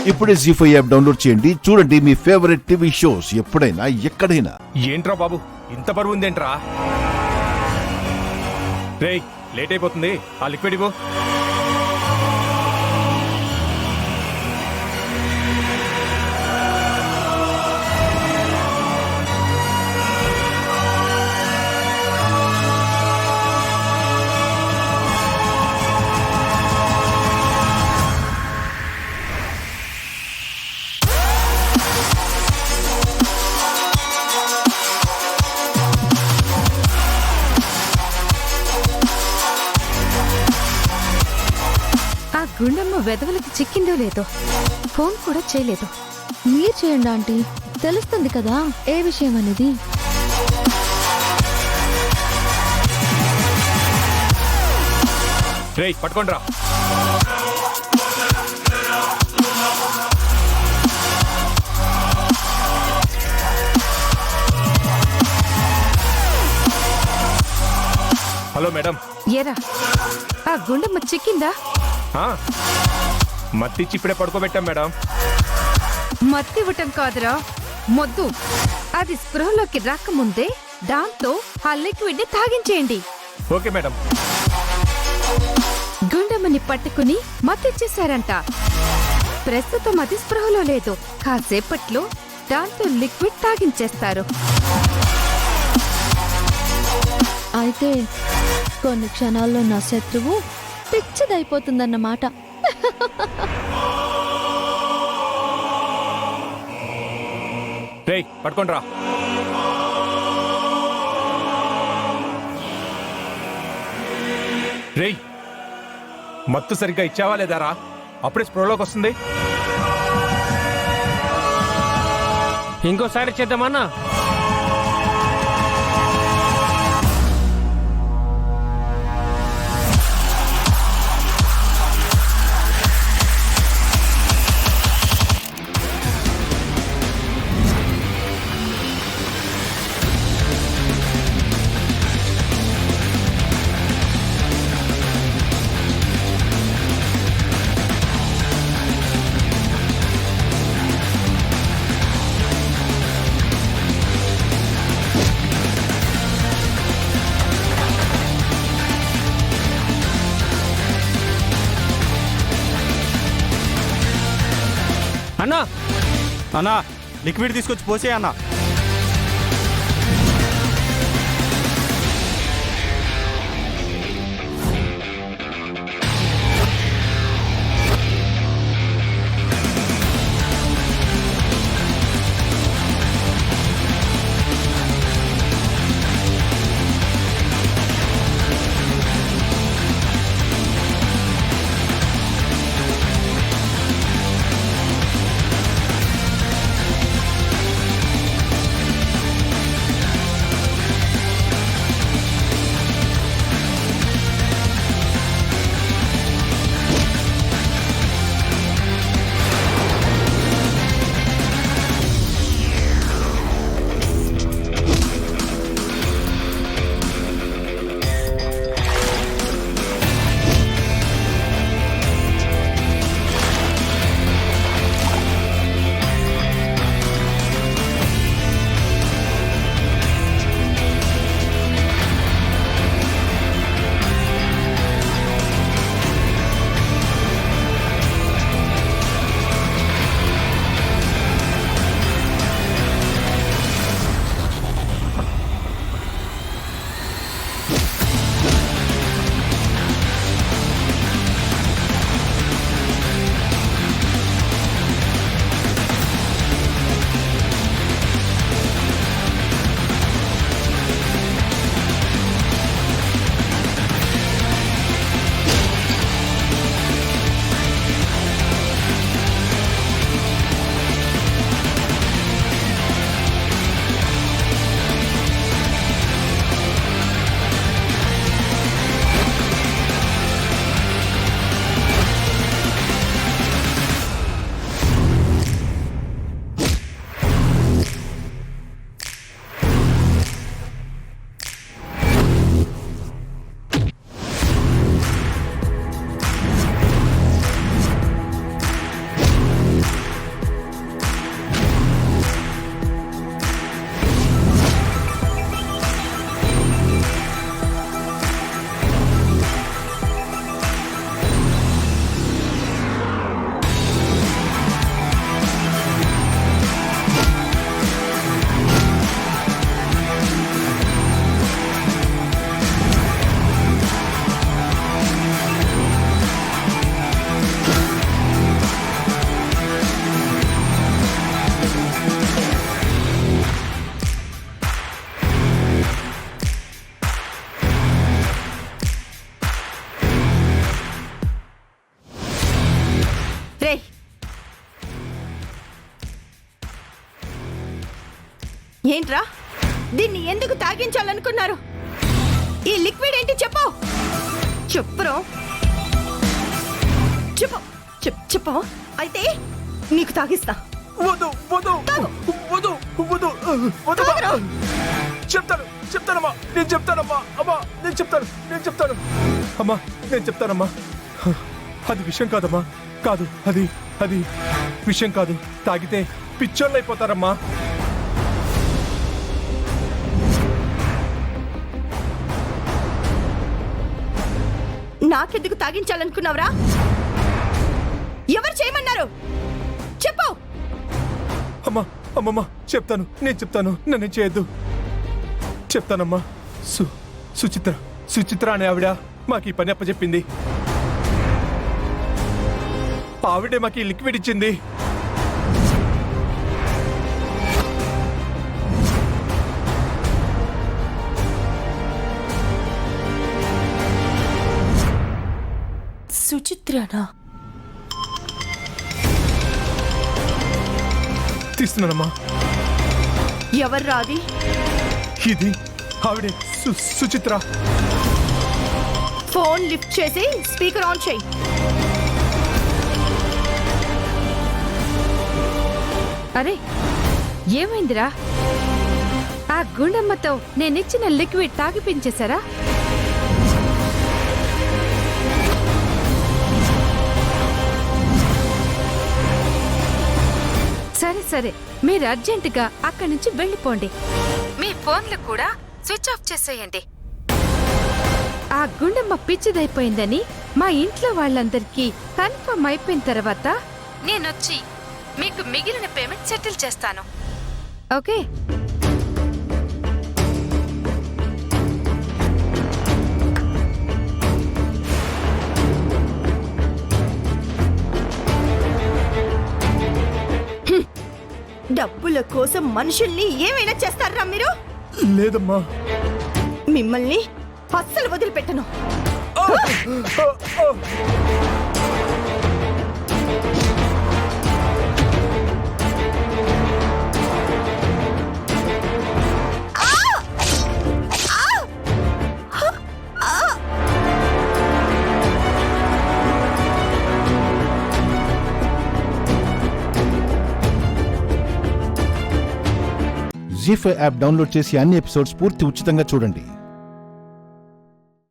ఇప్పుడే జీ5 app download చేయండి. చూడండి మీ ఫేవరెట్ టీవీ షోస్ ఎప్పుడైనా ఎక్కడైనా. ఏంట్రా బాబు ఇంత బరువు ఉందేంట్రా? రేయ్ లేట్ అయిపోతుంది, ఆ లిక్విడ్ ఇవ్వు. గుండమ్మ వెదవులకి చిక్కిందో లేదో, ఫోన్ కూడా చేయలేదు. మీరు చేయండి ఆంటీ, తెలుస్తుంది కదా ఏ విషయం అనేది. రేయ్ పట్టుకోండిరా. Hello madam. ఏరా ఆ గుండమ్మ చిక్కిందా? మత్తిచ్చి ఇప్పుడే పడుకోబెట్టాం మేడం. మత్తి ఇవ్వటం కాదురా, మొద్దు. అది స్పృహలోకి రాకముందే దాంతో ఆ లిక్విడ్ ని తాగించేయండి. Okay madam. గుండమ్మని పట్టుకుని మత్తిచ్చేశారంట. ప్రస్తుతం అది స్పృహలో లేదు. కాసేపట్లో దాంతో లిక్విడ్ తాగించేస్తారు. అయితే కొన్ని క్షణాల్లో నా శత్రువు పిచ్చిదైపోతుందన్నమాట. రేయ్ పట్టుకోండిరా. రేయ్ మత్తు సరిగ్గా ఇచ్చావా లేదారా? అప్పుడే స్ప్రోలోకి వస్తుంది. ఇంకోసారి చేద్దామన్నా. అన్నా అన్నా లిక్విడ్ తీసుకొచ్చి పోసే అన్నా. ఏంట్రా దీన్ని ఎందుకు తాగించాలనుకున్నారు? ఈ లిక్విడ్ ఏంటి చెప్పు. చెప్పురా, చెప్పు చెప్పు. అయితే నీకు తాగిస్తా. వద్దు వద్దు తాగు. వద్దు వద్దు వద్దు తాగురా. చెప్తానమ్మా నేను చెప్తానమ్మా. అమ్మా నేను చెప్తాను అమ్మా నేను చెప్తానమ్మా. అది విషయం కాదమ్మా. కాదు, అది విషయం కాదు. తాగితే పిచ్చోళ్ళు అయిపోతారమ్మా. నాకెందుకు తాగించాలనుకున్నావురా? ఎవరు చేయమన్నారు చెప్పు. అమ్మమ్మ నేను చెప్తాను నన్ను చేయొద్దు. చెప్తానమ్మా. సుచిత్ర అనే ఆవిడ మాకు ఈ పని అప్పచెప్పింది. ఆవిడే మాకు ఈ లిక్విడ్ ఇచ్చింది. సుచిత్రనా? తీస్తున్నానమ్మా. ఎవర్రా అది? ఇది ఆవిడే సుచిత్ర. ఫోన్ లిఫ్ట్ చేసి స్పీకర్ ఆన్ చేయి. అరే ఏమైందిరా? ఆ గుండమ్మతో నేనిచ్చిన లిక్విడ్ తాగిపించేశారా? సరే మీరు అర్జెంటుగా అక్కడి నుంచి వెళ్ళిపోండి. మీ ఫోన్లు కూడా స్విచ్ ఆఫ్ చేసేయండి. ఆ గుండమ్మ పిచ్చిదైపోయిందని మా ఇంట్లో వాళ్ళందరికీ కన్ఫర్మ్ అయిపోయిన తర్వాత నేనొచ్చి మీకు మిగిలిన పేమెంట్ సెటిల్ చేస్తాను. ఓకే? డబ్బుల కోసం మనుషుల్ని ఏమైనా చేస్తారా మీరు? లేదమ్మా. మిమ్మల్ని అస్సలు వదిలిపెట్టను. జీ5 యాప్ డౌన్లోడ్ చేసి అన్ని ఎపిసోడ్స్ పూర్తి ఉచితంగా చూడండి.